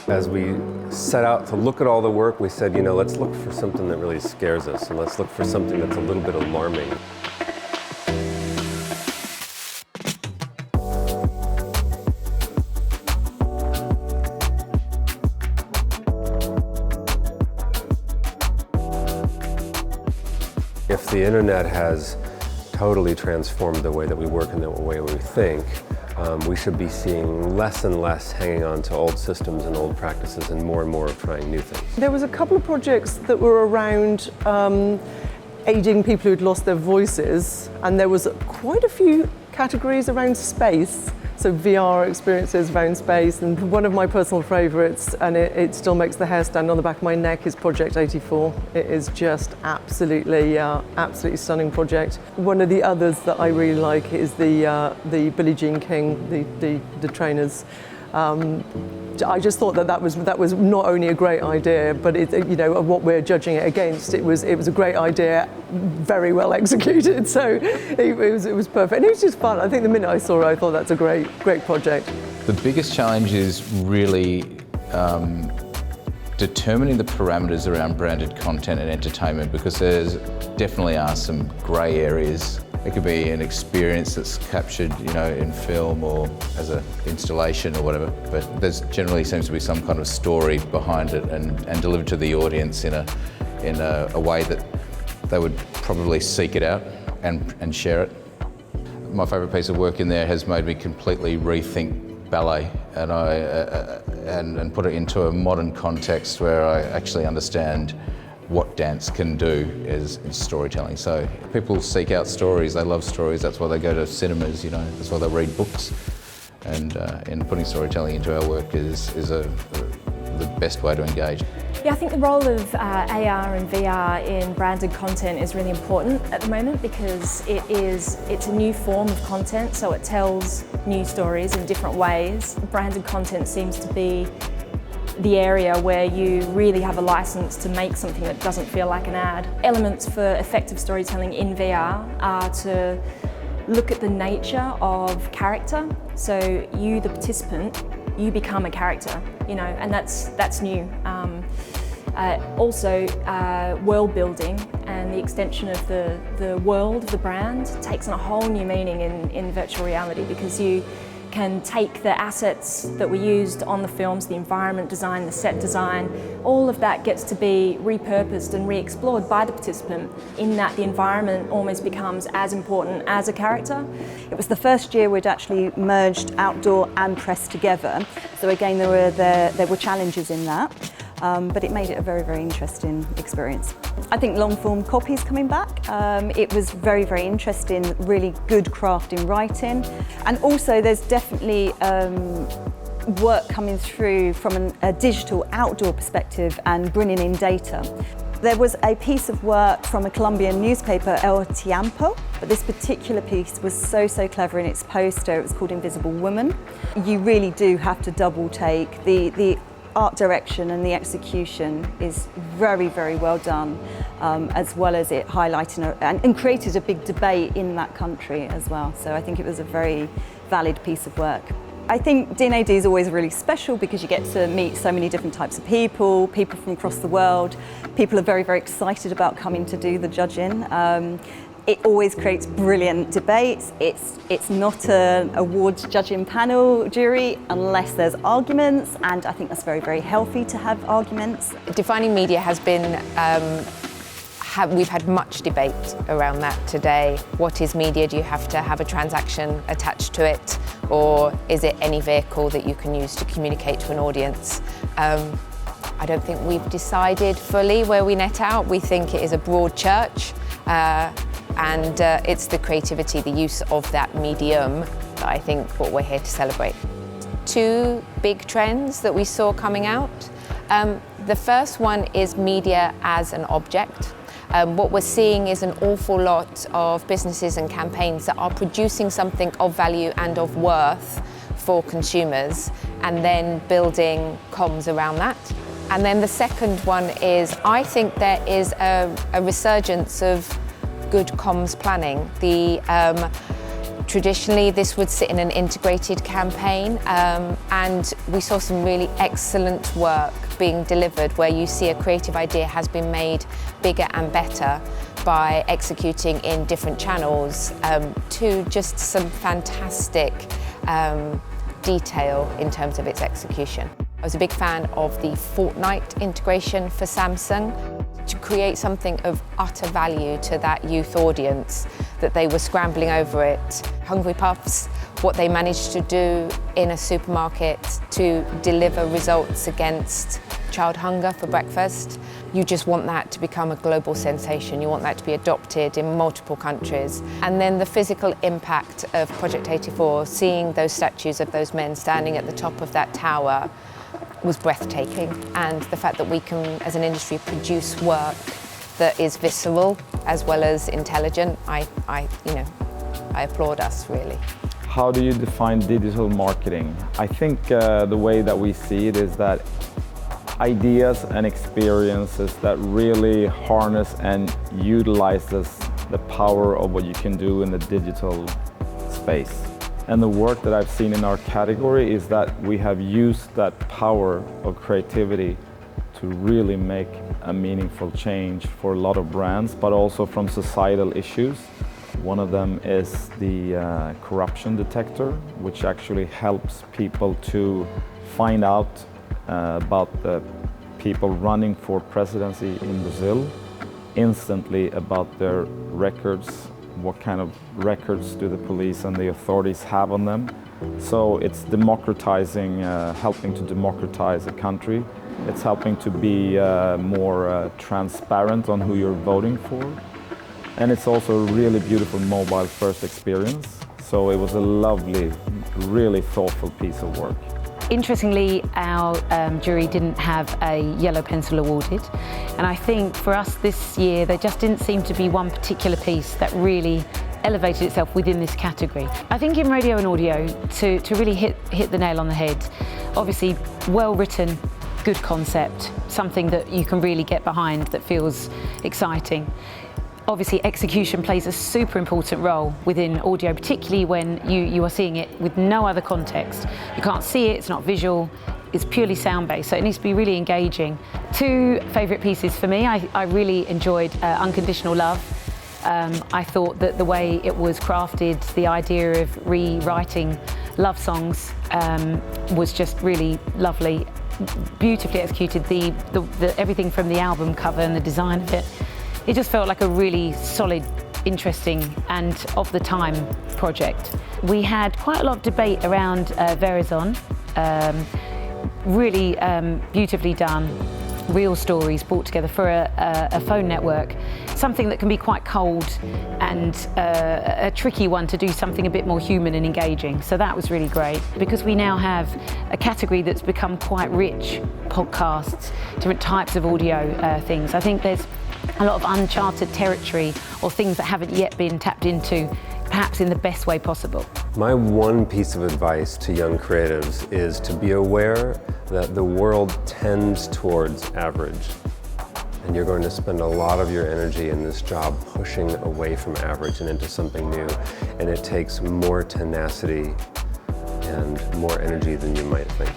As we set out to look at all the work, we said, let's look for something that really scares us, and let's look for something that's a little bit alarming. If the internet has totally transformed the way that we work and the way we think, we should be seeing less and less hanging on to old systems and old practices and more of trying new things. There was a couple of projects that were around aiding people who'd lost their voices, and there was quite a few categories around space. So VR experiences around space, and one of my personal favourites, and it still makes the hair stand on the back of my neck, is Project 84. It is just absolutely stunning project. One of the others that I really like is the Billie Jean King, the trainers. I just thought that was not only a great idea, but what we're judging it against, it was a great idea, very well executed. So it was perfect, and it was just fun. I think the minute I saw it, I thought that's a great project. The biggest challenge is really determining the parameters around branded content and entertainment, because there's definitely are some grey areas. It could be an experience that's captured, in film or as an installation or whatever, but there's generally seems to be some kind of story behind it and delivered to the audience in a way that they would probably seek it out and share it. My favourite piece of work in there has made me completely rethink ballet, and put it into a modern context where I actually understand what dance can do is storytelling. So people seek out stories, they love stories, that's why they go to cinemas, that's why they read books. And in putting storytelling into our work is the best way to engage. Yeah, I think the role of AR and VR in branded content is really important at the moment, because it's a new form of content, so it tells new stories in different ways. Branded content seems to be the area where you really have a license to make something that doesn't feel like an ad. Elements for effective storytelling in VR are to look at the nature of character. So you, the participant, you become a character, and that's new. Also, world building and the extension of the world of the brand takes on a whole new meaning in virtual reality, because you can take the assets that were used on the films, the environment design, the set design, all of that gets to be repurposed and re-explored by the participant, in that the environment almost becomes as important as a character. It was the first year we'd actually merged outdoor and press together, so again there were challenges in that. But it made it a very interesting experience. I think long-form copy is coming back. It was very interesting, really good craft in writing. And also there's definitely work coming through from a digital outdoor perspective and bringing in data. There was a piece of work from a Colombian newspaper, El Tiempo, but this particular piece was so clever in its poster. It was called Invisible Woman. You really do have to double take the art direction, and the execution is very well done, as well as it highlighting and created a big debate in that country as well. So I think it was a very valid piece of work. I think D&AD is always really special because you get to meet so many different types of people from across the world. People are very excited about coming to do the judging. It always creates brilliant debates. It's not an awards judging panel jury unless there's arguments, and I think that's very healthy to have arguments. Defining media has been, we've had much debate around that today. What is media? Do you have to have a transaction attached to it, or is it any vehicle that you can use to communicate to an audience? I don't think we've decided fully where we net out. We think it is a broad church. And it's the creativity, the use of that medium, that I think what we're here to celebrate. Two big trends that we saw coming out. The first one is media as an object. What we're seeing is an awful lot of businesses and campaigns that are producing something of value and of worth for consumers, and then building comms around that. And then the second one is, I think there is a resurgence of good comms planning. Traditionally, this would sit in an integrated campaign, and we saw some really excellent work being delivered where you see a creative idea has been made bigger and better by executing in different channels to just some fantastic detail in terms of its execution. I was a big fan of the Fortnite integration for Samsung to create something of utter value to that youth audience, that they were scrambling over it. Hungry Puffs, what they managed to do in a supermarket to deliver results against child hunger for breakfast. You just want that to become a global sensation. You want that to be adopted in multiple countries. And then the physical impact of Project 84, seeing those statues of those men standing at the top of that tower was breathtaking. And the fact that we can, as an industry, produce work that is visceral as well as intelligent, I applaud us, really. How do you define digital marketing? I think the way that we see it is that ideas and experiences that really harness and utilizes the power of what you can do in the digital space. And the work that I've seen in our category is that we have used that power of creativity to really make a meaningful change for a lot of brands, but also from societal issues. One of them is the corruption detector, which actually helps people to find out about the people running for presidency in Brazil, instantly about their records, what kind of records do the police and the authorities have on them. So it's democratizing, helping to democratize a country. It's helping to be more transparent on who you're voting for. And it's also a really beautiful mobile first experience. So it was a lovely, really thoughtful piece of work. Interestingly, our jury didn't have a yellow pencil awarded, and I think for us this year there just didn't seem to be one particular piece that really elevated itself within this category. I think in radio and audio, to really hit the nail on the head, obviously well written, good concept, something that you can really get behind that feels exciting. Obviously, execution plays a super important role within audio, particularly when you are seeing it with no other context. You can't see it, it's not visual, it's purely sound-based, so it needs to be really engaging. Two favourite pieces for me, I really enjoyed Unconditional Love. I thought that the way it was crafted, the idea of rewriting love songs was just really lovely, beautifully executed. Everything from the album cover and the design of it. It just felt like a really solid, interesting and of the time project. We had quite a lot of debate around Verizon, really beautifully done, real stories brought together for a phone network, something that can be quite cold and a tricky one to do something a bit more human and engaging. So that was really great, because we now have a category that's become quite rich, podcasts, different types of audio things. I think there's a lot of uncharted territory or things that haven't yet been tapped into, perhaps in the best way possible. My one piece of advice to young creatives is to be aware that the world tends towards average. And you're going to spend a lot of your energy in this job pushing away from average and into something new. And it takes more tenacity and more energy than you might think.